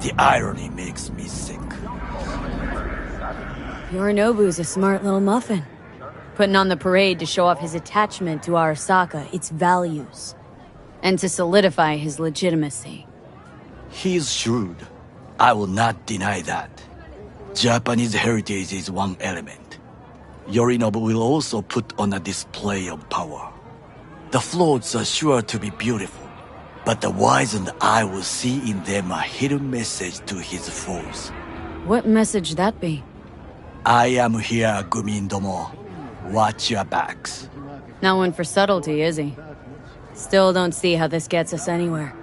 The irony makes me sick. Yorinobu's a smart little muffin. Putting on the parade to show off his attachment to Arasaka, its values. And to solidify his legitimacy. He's shrewd. I will not deny that. Japanese heritage is one element. Yorinobu will also put on a display of power. The floats are sure to be beautiful, but the wizened eye will see in them a hidden message to his foes. What message that be? I am here, Gumindomo. Watch your backs. Not one for subtlety, is he? Still don't see how this gets us anywhere.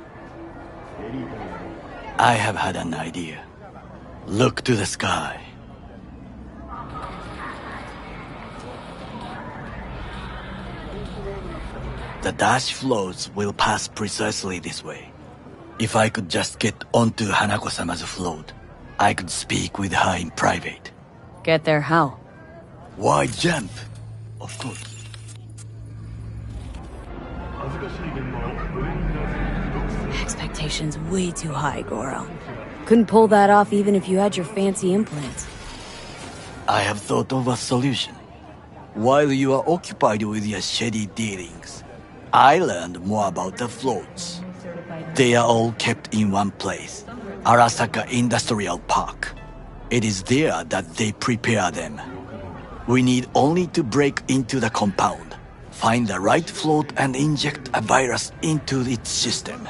I have had an idea. Look to the sky. The dash floats will pass precisely this way. If I could just get onto Hanako-sama's float, I could speak with her in private. Get there how? Why jump? Of course. Expectations way too high, Goro. Couldn't pull that off even if you had your fancy implants. I have thought of a solution. While you are occupied with your shady dealings, I learned more about the floats. They are all kept in one place, Arasaka Industrial Park. It is there that they prepare them. We need only to break into the compound, find the right float and inject a virus into its system.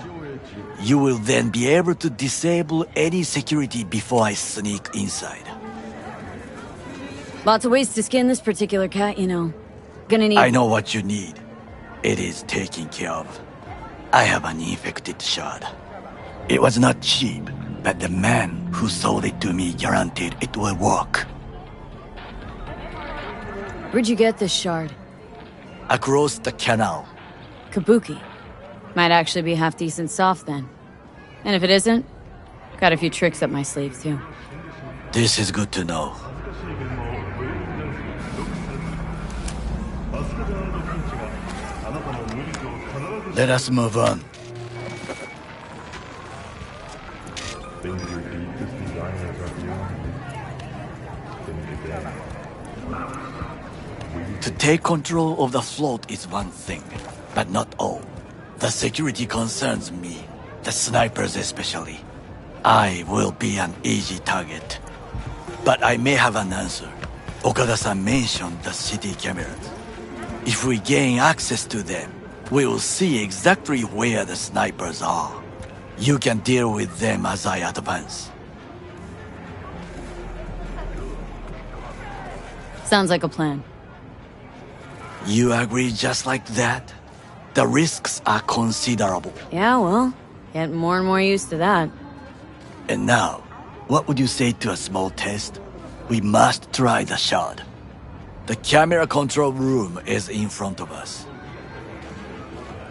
You will then be able to disable any security before I sneak inside. Lots of ways to skin this particular cat, you know. Gonna need— I know what you need. It is taken care of. I have an infected shard. It was not cheap, but the man who sold it to me guaranteed it will work. Where'd you get this shard? Across the canal. Kabuki. Might actually be half decent soft then. And if it isn't, got a few tricks up my sleeve too. This is good to know. Let us move on. To take control of the float is one thing, but not all. The security concerns me, the snipers especially. I will be an easy target. But I may have an answer. Okada-san mentioned the city cameras. If we gain access to them, we will see exactly where the snipers are. You can deal with them as I advance. Sounds like a plan. You agree just like that? The risks are considerable. Yeah, well, getting more and more used to that. And now, what would you say to a small test? We must try the shard. The camera control room is in front of us.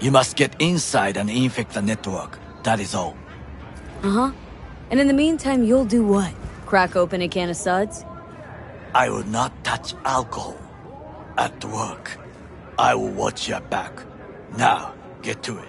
You must get inside and infect the network. That is all. Uh-huh. And in the meantime, you'll do what? Crack open a can of suds? I will not touch alcohol. At work, I will watch your back. Now, get to it.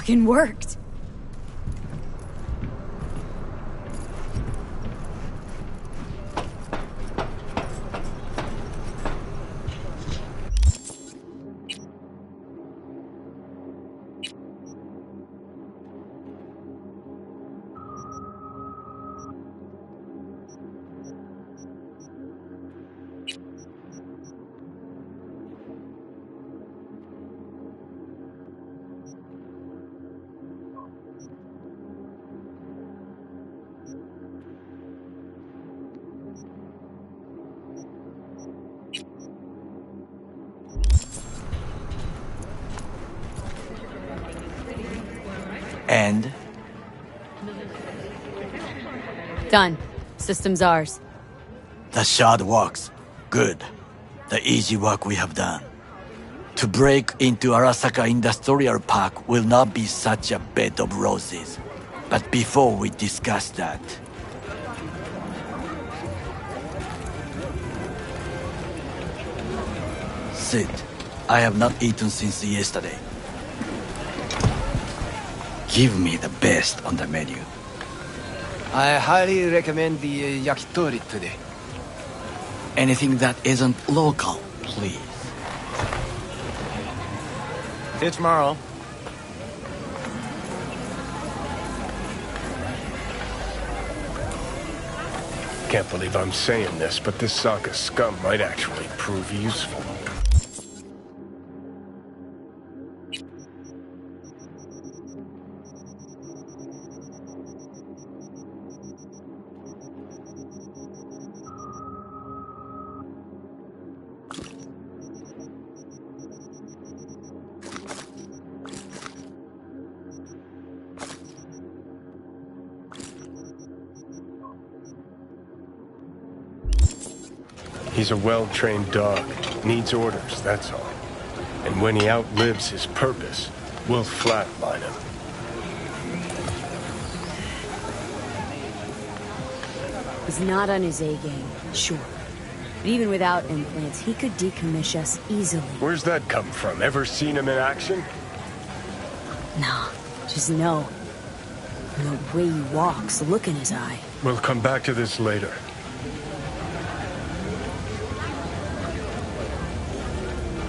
fucking worked. And Done. System's ours. the shard works. Good. The easy work we have done. To break into Arasaka Industrial Park will not be such a bed of roses. But before we discuss that... Sit. I have not eaten since yesterday. Give me the best on the menu. I highly recommend the yakitori today. Anything that isn't local, please. See you tomorrow. Can't believe I'm saying this, but this Saka scum might actually prove useful. He's a well-trained dog. Needs orders, that's all. And when he outlives his purpose, we'll flatline him. He's not on his A-game, sure. But even without implants, he could decommission us easily. Where's that come from? Ever seen him in action? Nah, just know. And the way he walks, the look in his eye. We'll come back to this later.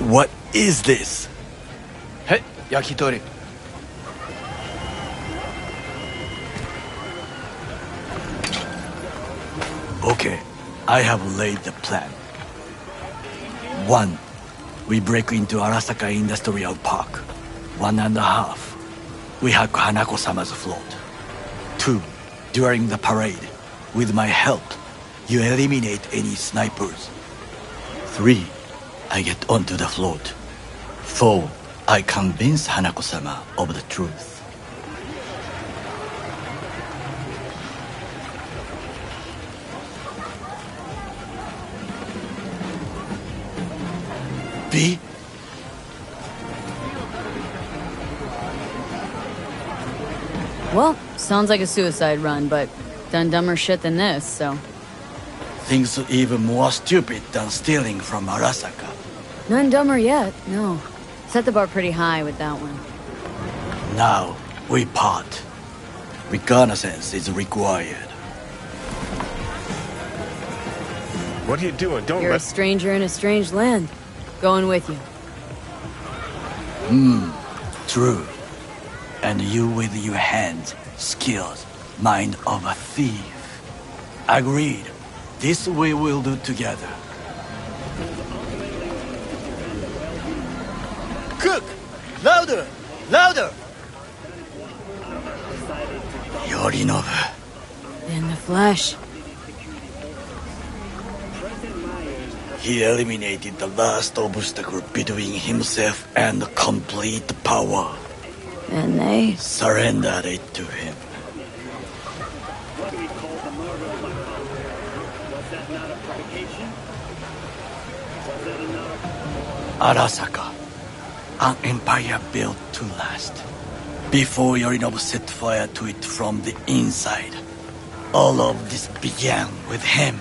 What is this? Hey, yakitori. Okay, I have laid the plan. 1. We break into Arasaka Industrial Park. 1.5. We hack Hanako-sama's float. 2. During the parade, with my help, you eliminate any snipers. 3. I get onto the float. 4. I convince Hanako-sama of the truth. B? Well, sounds like a suicide run, but done dumber shit than this, so... Things are even more stupid than stealing from Arasaka. None dumber yet, no. Set the bar pretty high with that one. Now, we part. Reconnaissance is required. What are you doing? Don't You're a let... stranger in a strange land. Going with you. True. And you with your hands, skills, mind of a thief. Agreed. This we will do together. Cook! Louder! Louder! Yorinobu. In the flesh. He eliminated the last obstacle between himself and complete power. And they... Surrendered it to him. Arasaka, an empire built to last. Before Yorinobu set fire to it from the inside. All of this began with him.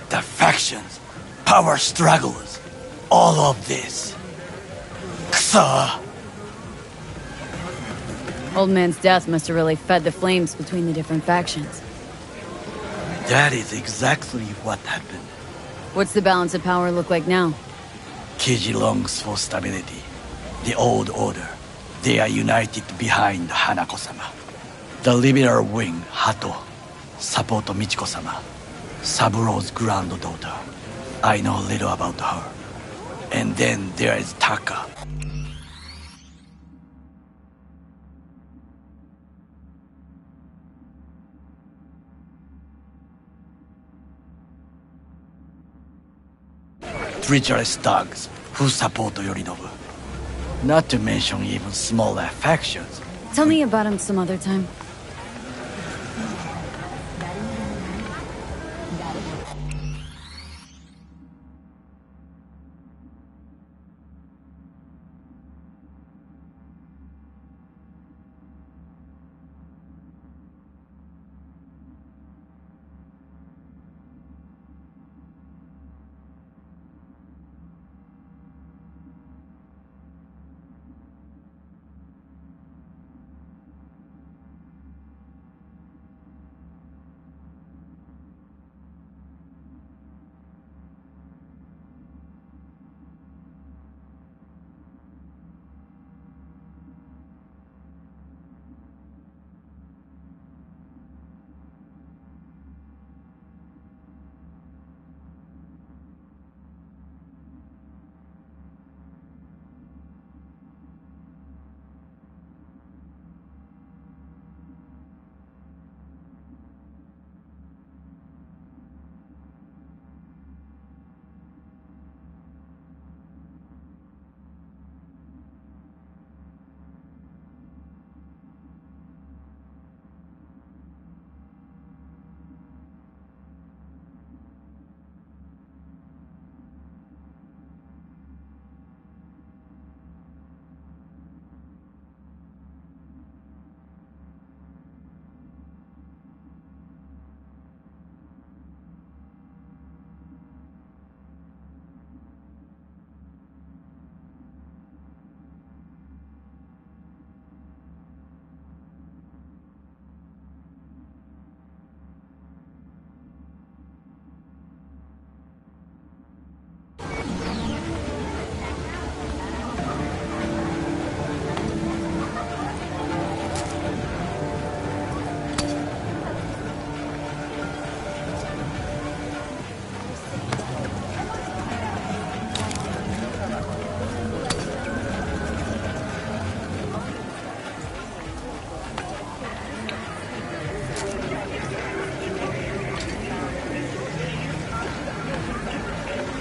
The factions, power struggles, all of this. Kusa! Old man's death must have really fed the flames between the different factions. That is exactly what happened. What's the balance of power look like now? Kiji longs for stability. The old order. They are united behind Hanako-sama. The liberal wing, Hato, support Michiko-sama, Saburo's granddaughter. I know little about her. And then there is Taka. Treacherous thugs who support Yorinobu. Not to mention even smaller factions. Tell me about him some other time.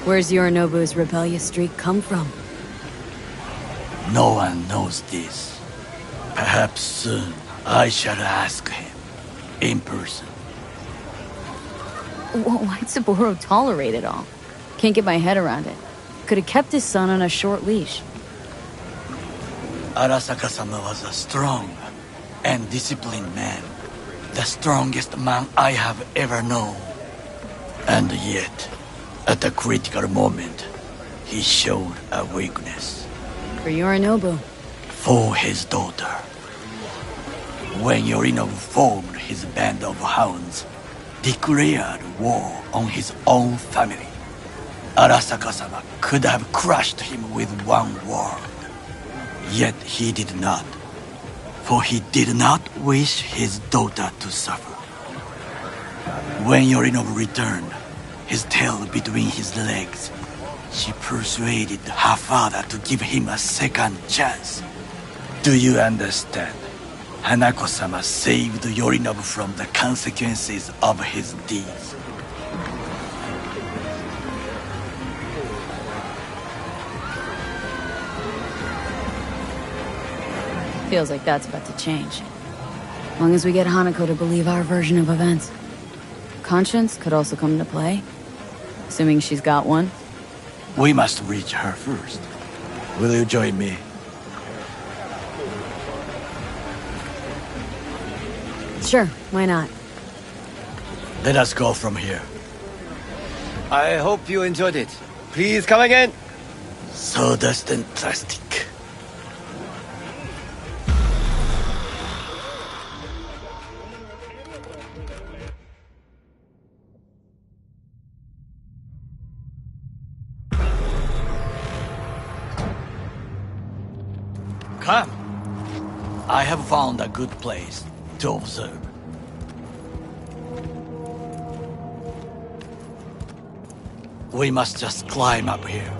Where's Yorinobu's rebellious streak come from? No one knows this. Perhaps soon I shall ask him. In person. Why'd Saburo tolerate it all? Can't get my head around it. Could have kept his son on a short leash. Arasaka-sama was a strong and disciplined man. The strongest man I have ever known. And yet, at a critical moment, he showed a weakness. For Yorinobu. For his daughter. When Yorinobu formed his band of hounds, declared war on his own family, Arasaka-sama could have crushed him with one word. Yet he did not. For he did not wish his daughter to suffer. When Yorinobu returned, his tail between his legs, she persuaded her father to give him a second chance. Do you understand? Hanako-sama saved Yorinobu from the consequences of his deeds. Feels like that's about to change. As long as we get Hanako to believe our version of events. Conscience could also come into play. Assuming she's got one. We must reach her first. Will you join me? Sure, why not? Let us go from here. I hope you enjoyed it. Please come again. Sawdust and plastic. Come. I have found a good place to observe. We must just climb up here.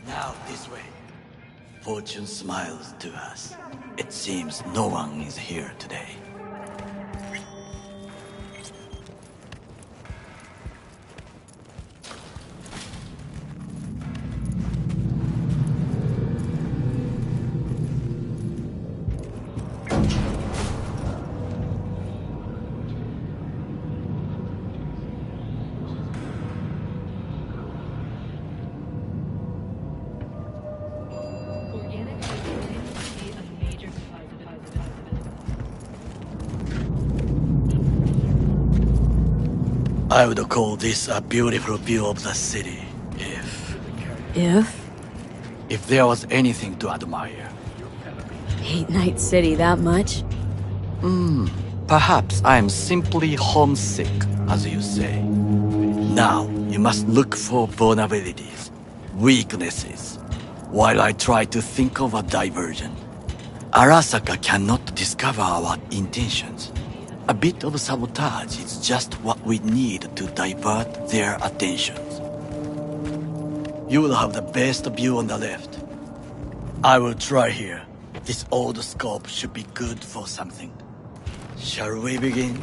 Now this way. Fortune smiles to us. It seems no one is here today. I would call this a beautiful view of the city, if there was anything to admire. Hate Night City that much? Perhaps I am simply homesick, as you say. Now, you must look for vulnerabilities, weaknesses, while I try to think of a diversion. Arasaka cannot discover our intentions. A bit of sabotage is just what we need to divert their attentions. You will have the best view on the left. I will try here. This old scope should be good for something. Shall we begin?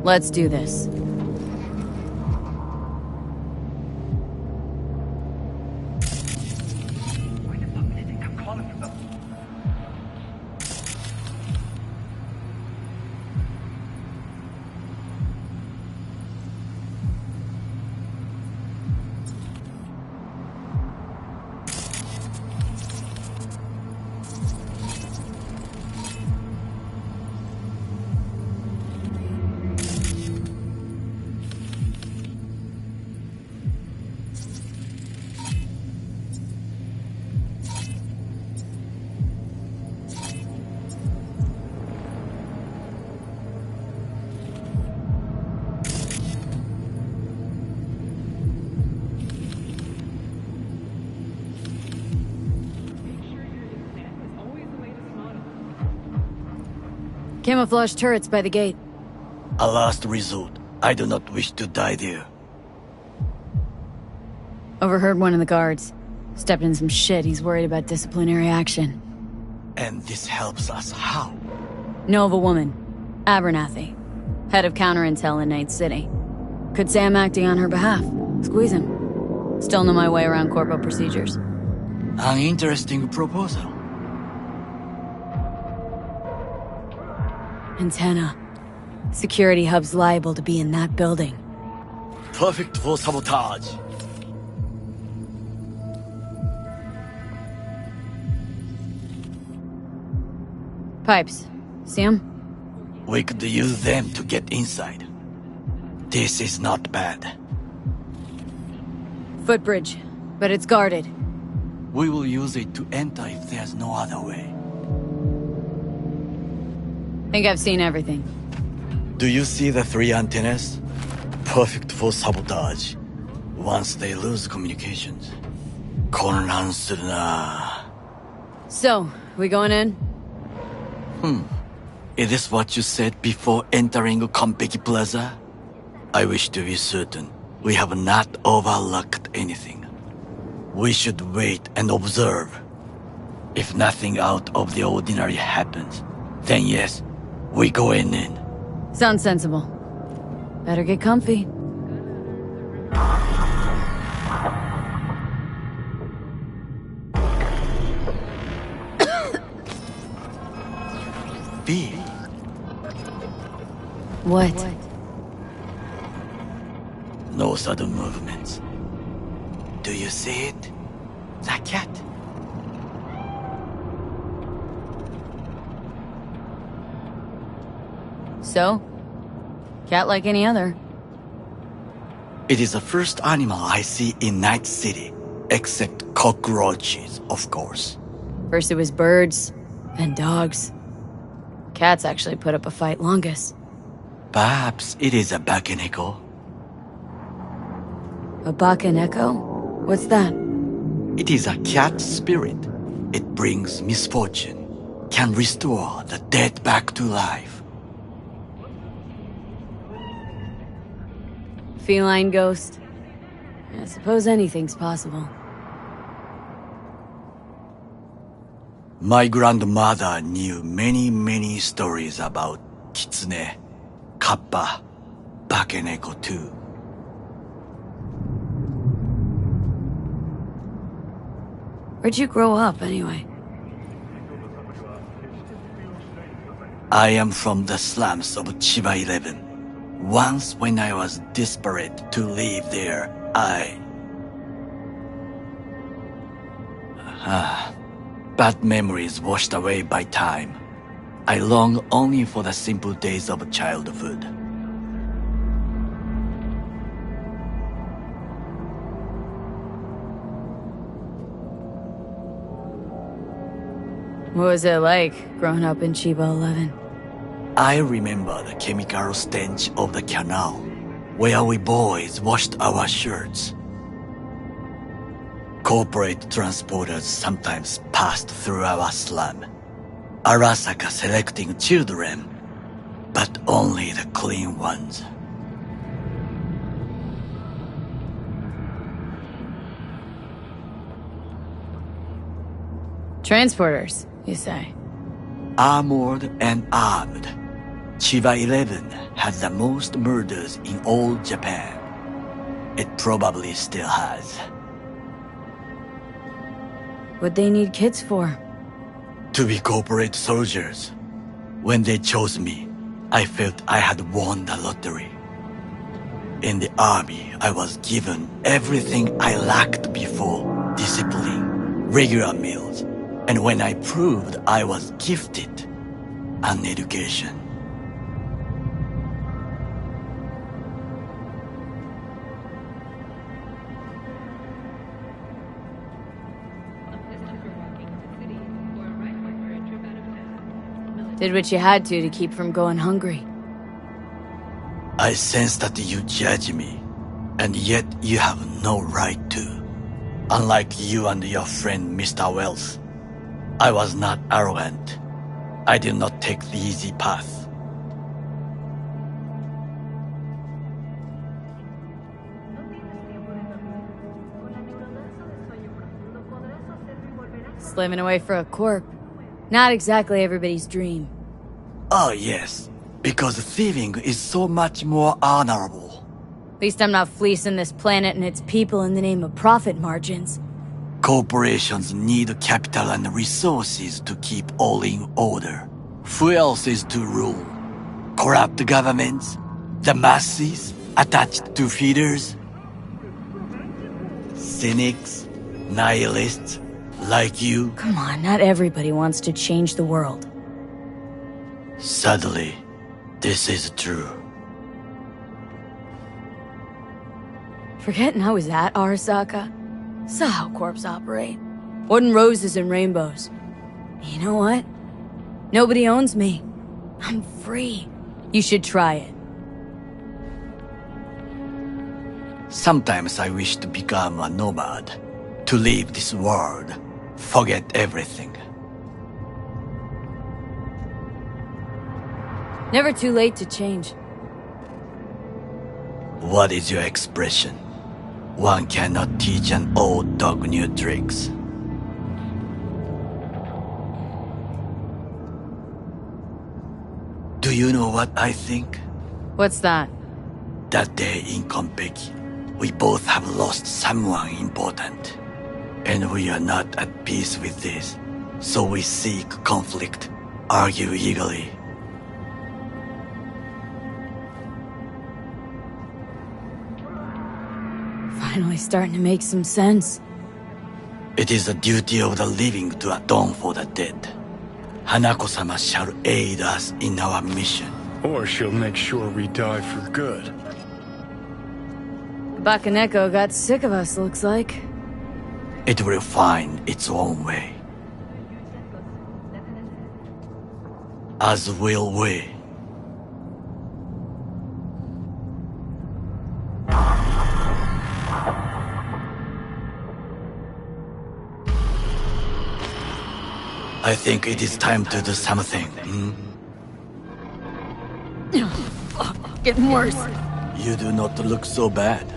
Let's do this. Camouflage turrets by the gate. A last resort. I do not wish to die there. Overheard one of the guards. Stepped in some shit, he's worried about disciplinary action. And this helps us how? Know of a woman. Abernathy. Head of counterintel in Night City. Could say I'm acting on her behalf. Squeeze him. Still know my way around corpo procedures. An interesting proposal. Antenna. Security hub's liable to be in that building. Perfect for sabotage. Pipes. See 'em? We could use them to get inside. This is not bad. Footbridge, but it's guarded. We will use it to enter if there's no other way. Think I've seen everything. Do you see the 3 antennas? Perfect for sabotage. Once they lose communications.混乱するな. So, we going in? Is this what you said before entering Konpeki Plaza? I wish to be certain we have not overlooked anything. We should wait and observe. If nothing out of the ordinary happens, then yes, we go in. Sounds sensible. Better get comfy. B. What? No sudden movements. Do you see it? The cat. So? Cat like any other. It is the first animal I see in Night City, except cockroaches, of course. First it was birds, then dogs. Cats actually put up a fight longest. Perhaps it is a bakeneko. A bakaneko? What's that? It is a cat spirit. It brings misfortune, can restore the dead back to life. Feline ghost? I suppose anything's possible. My grandmother knew many stories about kitsune, kappa, bakeneko too. Where'd you grow up, anyway? I am from the slums of Chiba 11. Once when I was desperate to live there, bad memories washed away by time. I long only for the simple days of childhood. What was it like, growing up in Chiba 11? I remember the chemical stench of the canal, where we boys washed our shirts. Corporate transporters sometimes passed through our slum, Arasaka selecting children, but only the clean ones. Transporters, you say? Armored and armed, Chiba 11 had the most murders in all Japan. It probably still has. What'd they need kids for? To be corporate soldiers. When they chose me, I felt I had won the lottery. In the army, I was given everything I lacked before: discipline, regular meals, and when I proved I was gifted, an education. Did what you had to keep from going hungry. I sense that you judge me, and yet you have no right to. Unlike you and your friend Mr. Wells, I was not arrogant. I did not take the easy path. Slaving away for a corp. Not exactly everybody's dream. Oh yes, because thieving is so much more honorable. At least I'm not fleecing this planet and its people in the name of profit margins. Corporations need capital and resources to keep all in order. Who else is to rule? Corrupt governments? The masses attached to feeders? Cynics? Nihilists? Like you? Come on, not everybody wants to change the world. Sadly, this is true. Forgetting I was at Arasaka? Saw how corps operate. Wasn't roses and rainbows. You know what? Nobody owns me. I'm free. You should try it. Sometimes I wish to become a nomad, to leave this world, forget everything. Never too late to change. What is your expression? One cannot teach an old dog new tricks. Do you know what I think? What's that? That day in Konpeki, we both have lost someone important. And we are not at peace with this. So we seek conflict, argue eagerly. Finally starting to make some sense. It is the duty of the living to atone for the dead. Hanako-sama shall aid us in our mission. Or she'll make sure we die for good. Bakaneko got sick of us, looks like. It will find its own way. As will we. I think it is time to do something. Getting worse. You do not look so bad.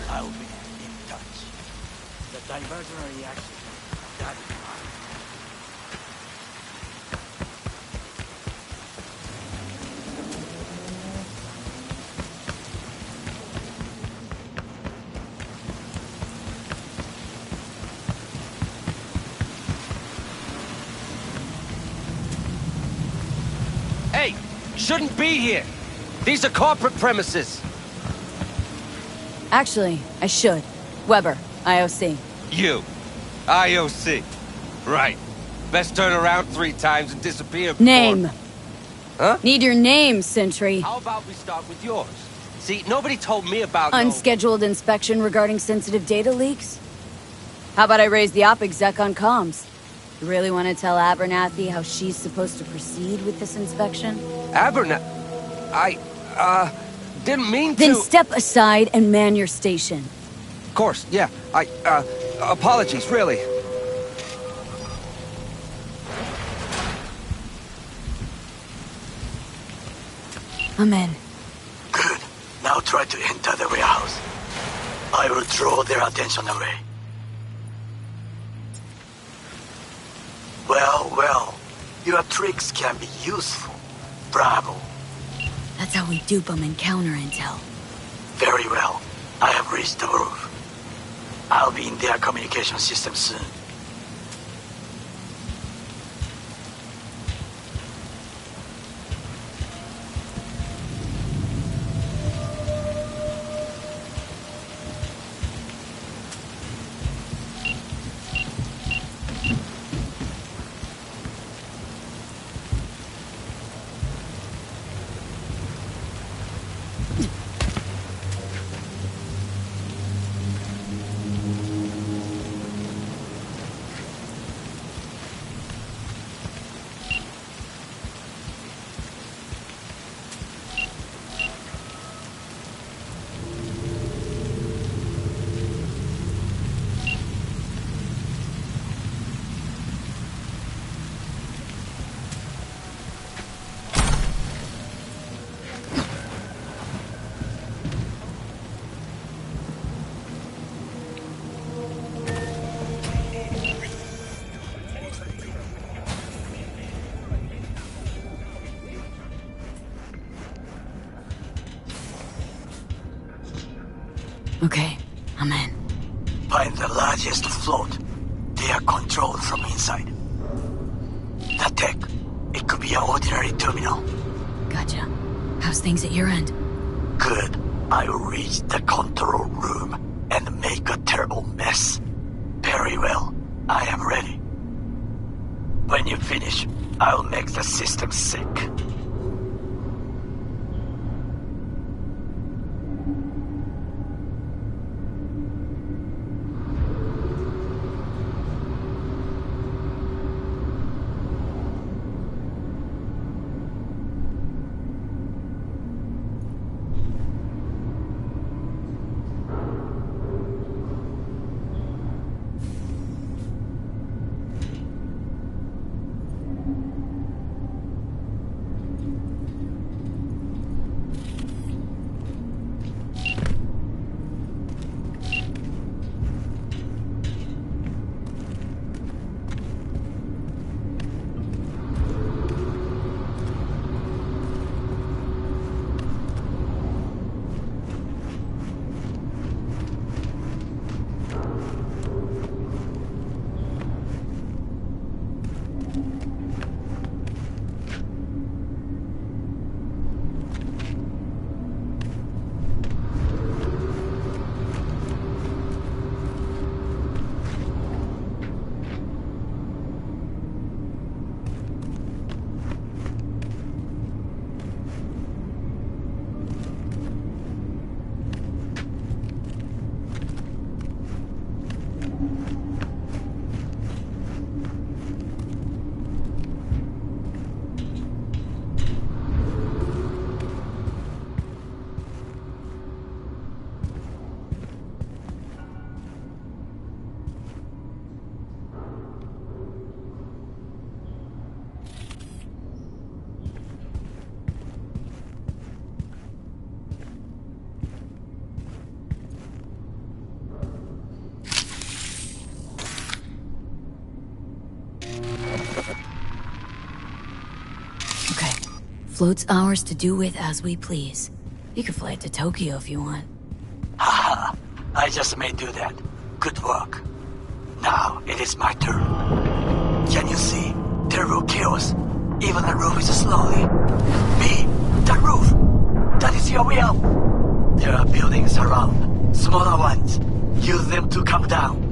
I'll be in touch. The diversionary reaction. That is mine. Hey! Shouldn't be here! These are corporate premises! Actually, I should. Weber, IOC. You. IOC. Right. Best turn around 3 times and disappear before... Name. Huh? Need your name, Sentry. How about we start with yours? See, nobody told me about no- Unscheduled inspection regarding sensitive data leaks? How about I raise the op exec on comms? You really want to tell Abernathy how she's supposed to proceed with this inspection? didn't mean to... Then step aside and man your station. Of course, yeah. Apologies, really. I'm in. Good. Now try to enter the warehouse. I will draw their attention away. Well. Your tricks can be useful. Bravo. That's how we dupe them and counter intel. Very well. I have reached the roof. I'll be in their communication system soon. Okay, I'm in. Find the largest float. They are controlled from inside. The tech. It could be an ordinary terminal. Gotcha. How's things at your end? Good. I will reach the control room and make a terrible mess. Very well. I am ready. When you finish, I'll make the system sick. Float's ours to do with as we please. You can fly it to Tokyo if you want. Haha, I just may do that. Good work. Now it is my turn. Can you see? Terrible chaos. Even the roof is slowly. Me, the roof. That is your will. There are buildings around, smaller ones. Use them to come down.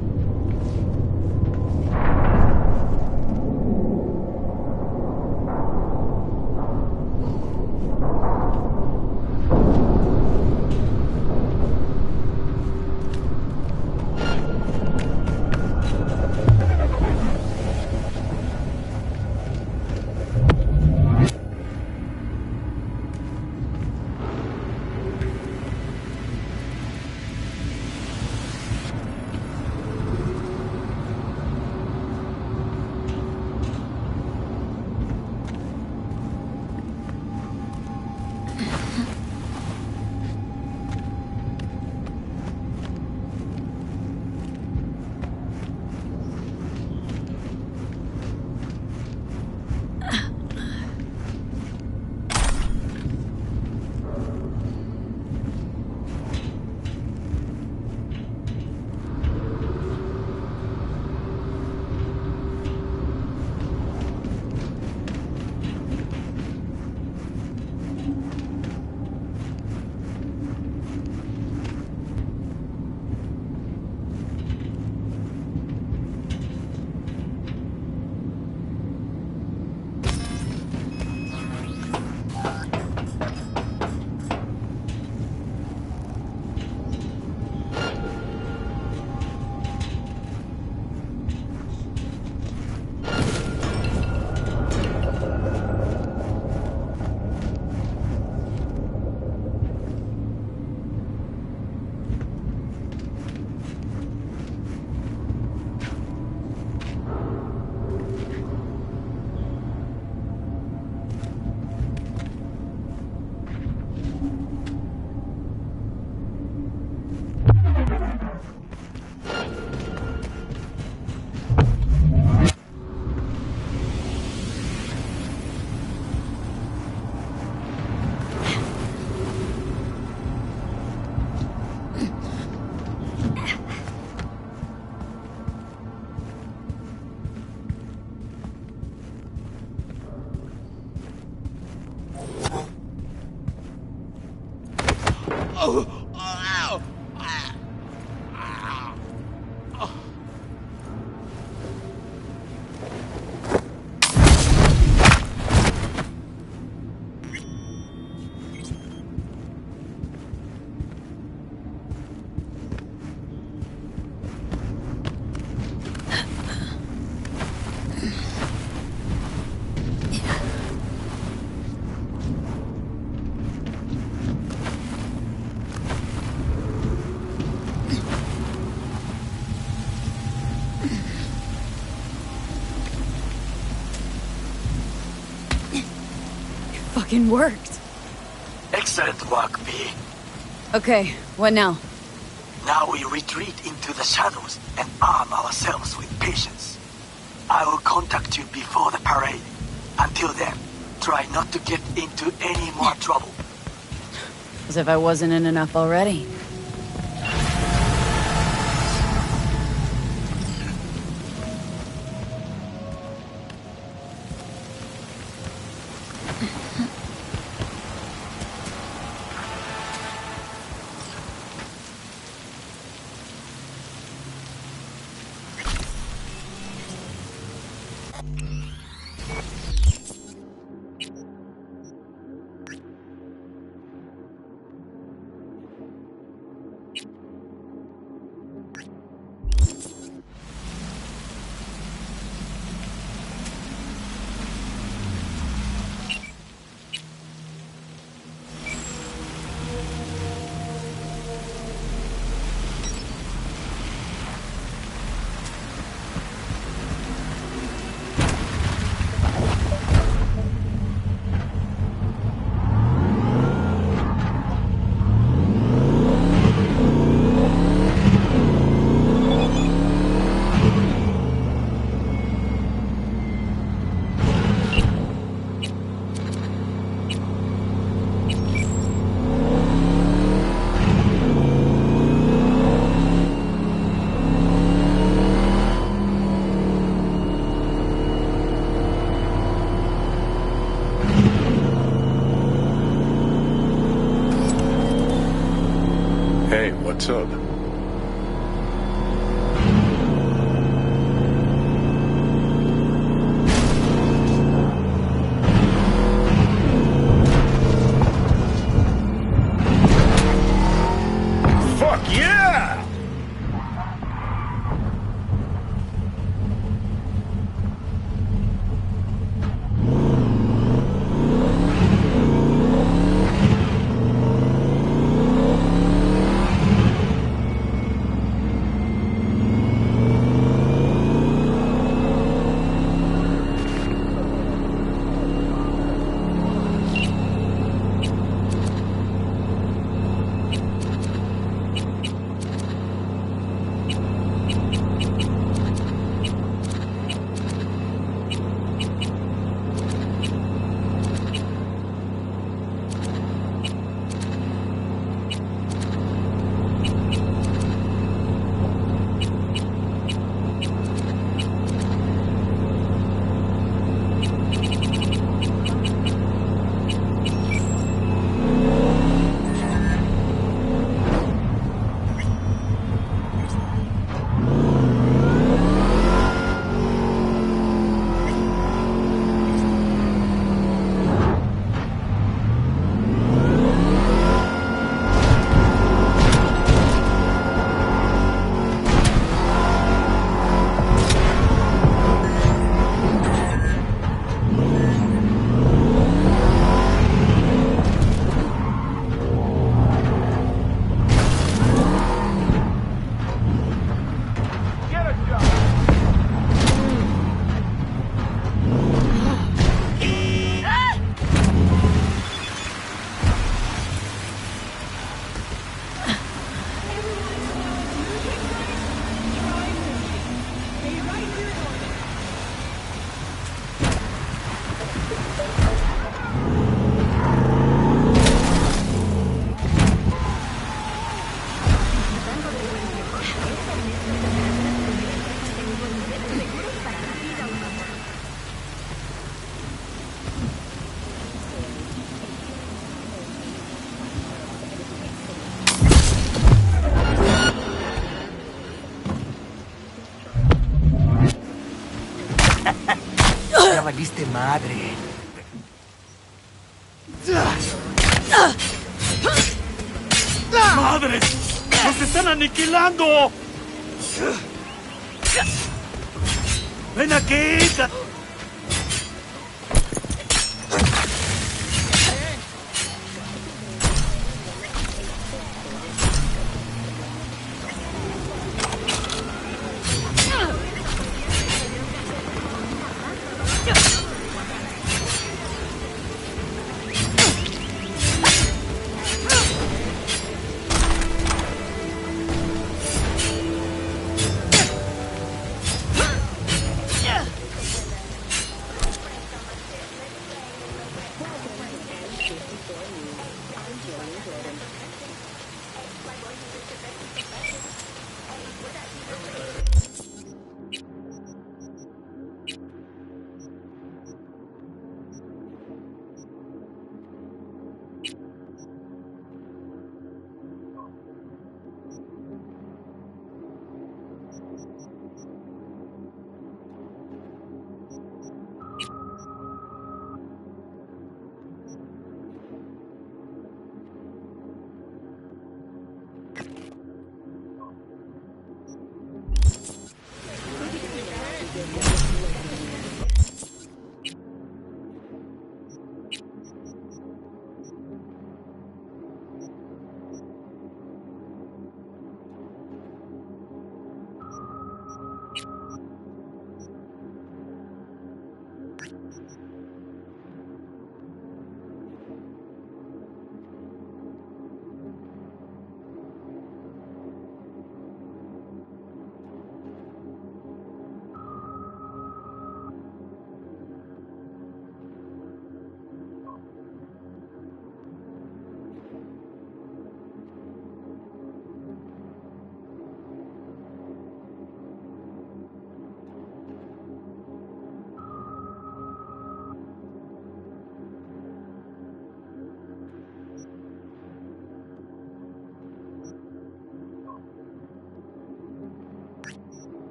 fucking worked. Excellent work, V. Okay, what now? Now we retreat into the shadows and arm ourselves with patience. I will contact you before the parade. Until then, try not to get into any more trouble. As if I wasn't in enough already. Hey, what's up? Fuck yeah! Ya valiste madre. ¡Madre! ¡Nos están aniquilando! ¡Ven aquí!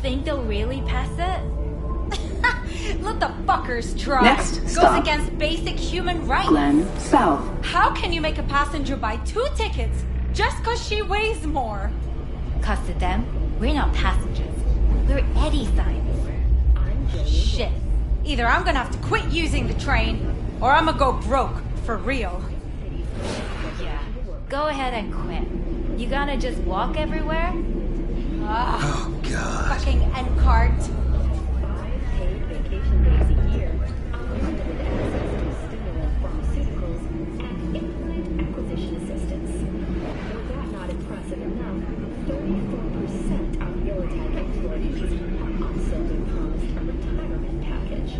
Think they'll really pass it? Let the fuckers try. Next Goes stop. against basic human rights. Glen South. How can you make a passenger buy 2 tickets just cause she weighs more? Cause to them, we're not passengers. We're Eddie signs. Shit. Either I'm gonna have to quit using the train, or I'm gonna go broke, for real. Yeah, go ahead and quit. You gonna just walk everywhere? Oh, God. Fucking end cart. 5 paid vacation days a year, unlimited access to stimulant pharmaceuticals, and implant acquisition assistance. Were that not impressive enough, 34% of Militech employees have also been promised a retirement package.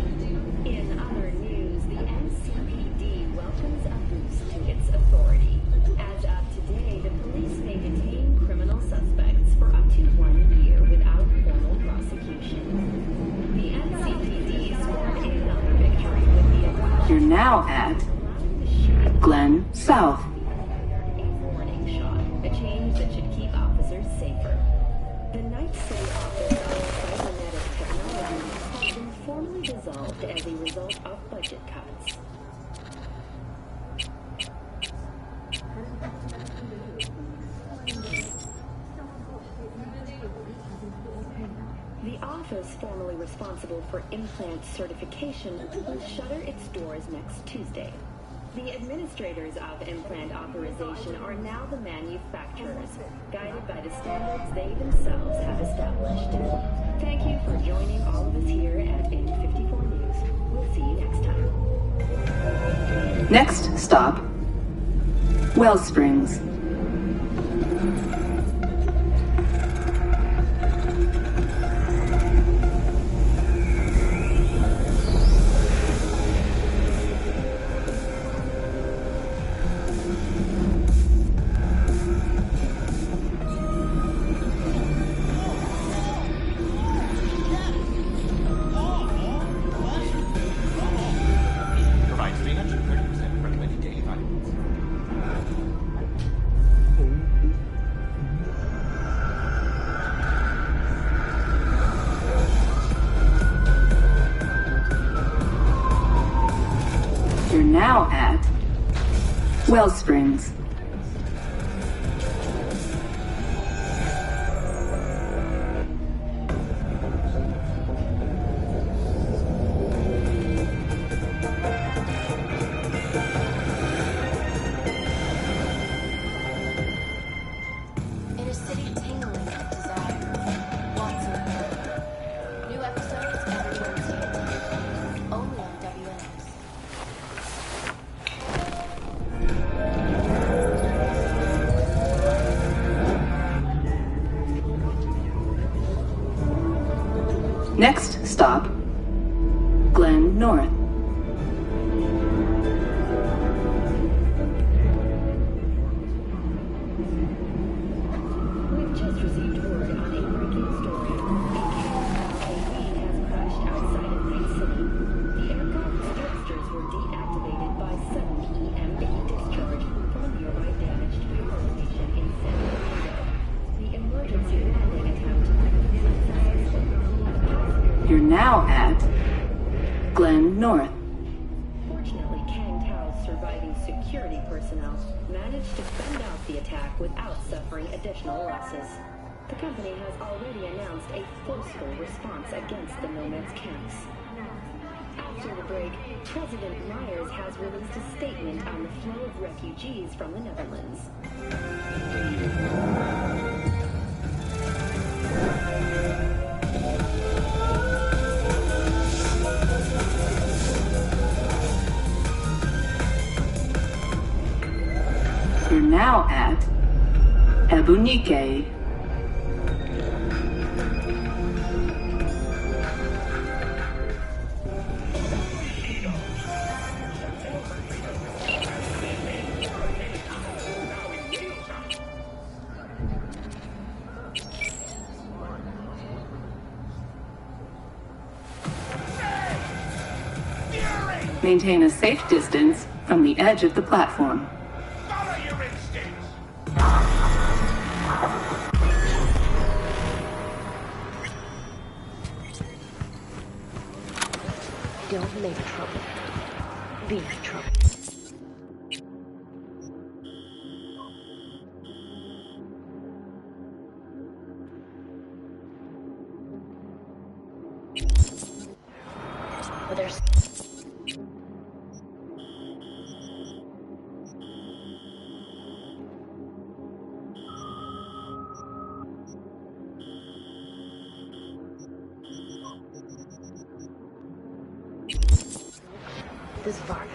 In other news, the NCPD welcomes a boost to its authority. As of today, the police may detain criminal suspects for up to 1 year without formal prosecution. The NCPD scored another victory with the adoption. You're now at Glen South. A warning shot, a change that should keep officers safer. The Night City Office of Cybernetic Technology has been formally dissolved as a result of budget cuts. The office formerly responsible for implant certification will shutter its doors next Tuesday. The administrators of implant authorization are now the manufacturers, guided by the standards they themselves have established. Thank you for joining all of us here at 854 News. We'll see you next time. Next stop, Wellsprings. Provides 330% recommended daily vitamins. You're now at Wellsprings. In a city tingling with desire, lots of horror. New episodes every Wednesday. Only on WNX. Next stop, Glen North. We've just received word on a breaking story. A plane has crashed outside of Night City. The aircraft's thrusters were deactivated by sudden EMP discharge from a nearby damaged power station in San Diego. The emergency landing attempt successful. You're now at Glen North. Fortunately, Kang Tao's surviving security personnel managed to fend off the attack without suffering additional losses. The company has already announced a forceful response against the Nomads camps. After the break, President Myers has released a statement on the flow of refugees from the Netherlands. You're now at Ebunike. Maintain a safe distance from the edge of the platform. Follow your instincts! Don't make trouble. Be trouble. But there's this virus.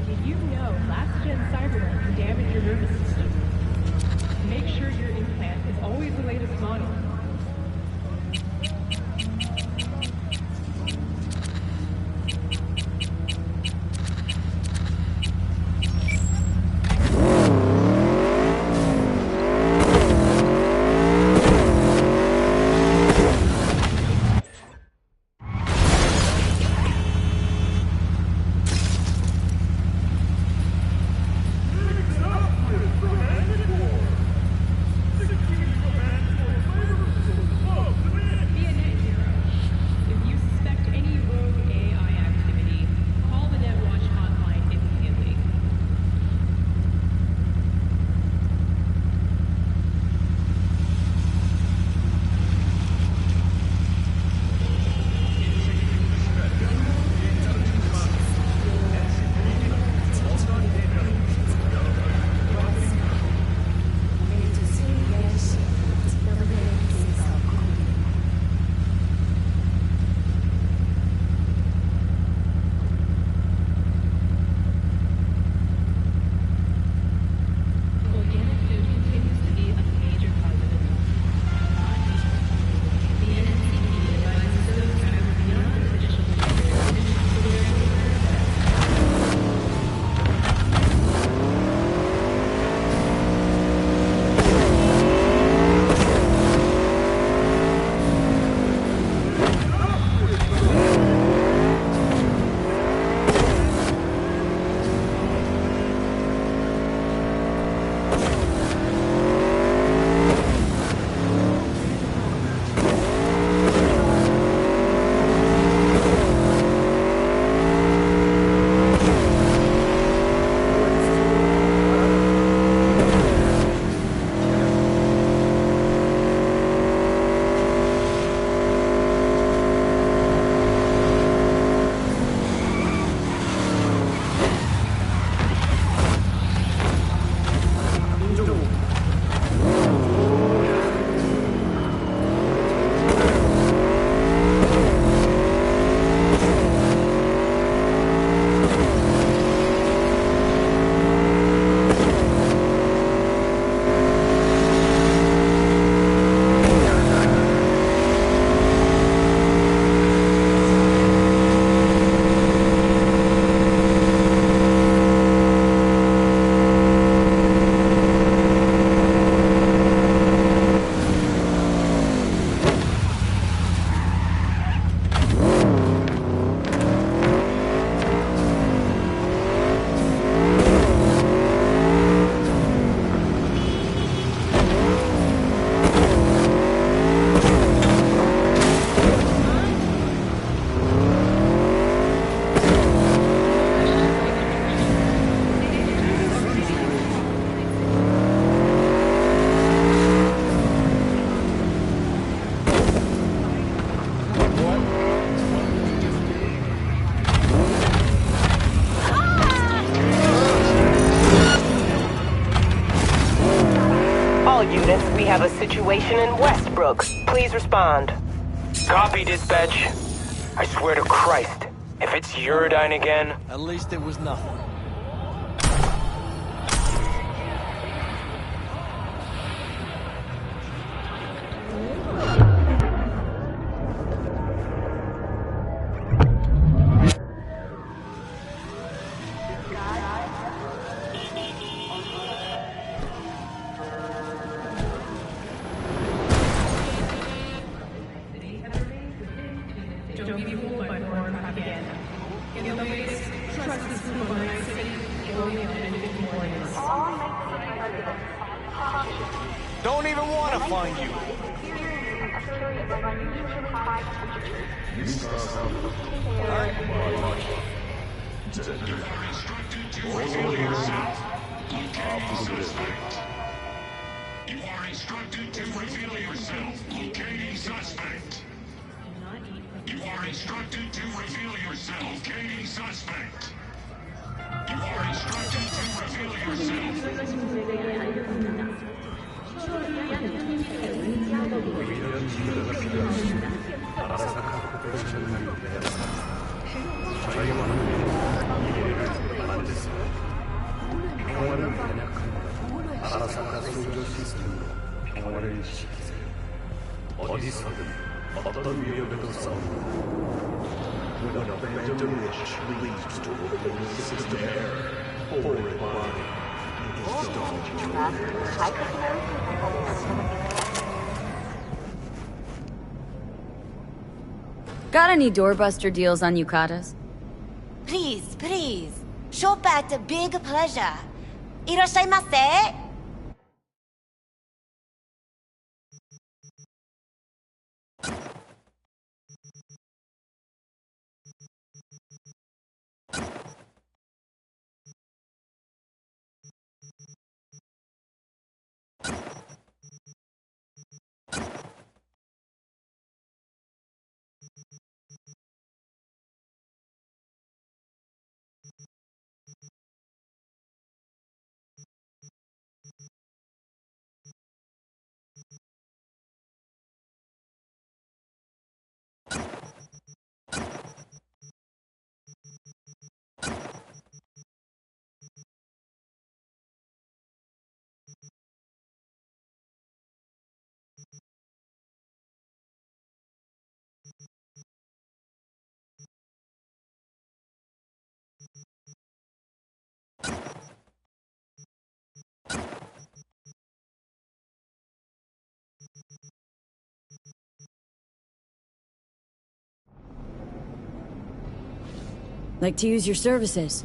Did you know last-gen Cyberpunk can damage your nervous system? Make sure your implant is always the latest model. All units, we have a situation in Westbrook. Please respond. Copy, dispatch. I swear to Christ, if it's Uridine again... At least it was nothing. Don't be fooled by foreign propaganda. In the waste, trust the school of Night City, only on individual warnings. Don't even want to find you. You are instructed to reveal yourself. Locating suspect. You are instructed to reveal yourself. Locating suspect. You are instructed to reveal 어디서든 어떤 위협에도 싸운다. When a phantom wish leads to a system error or a body, Got any doorbuster deals on yukatas? Please, please. Shop at Big Pleasure. いらっしゃいませ. Like to use your services.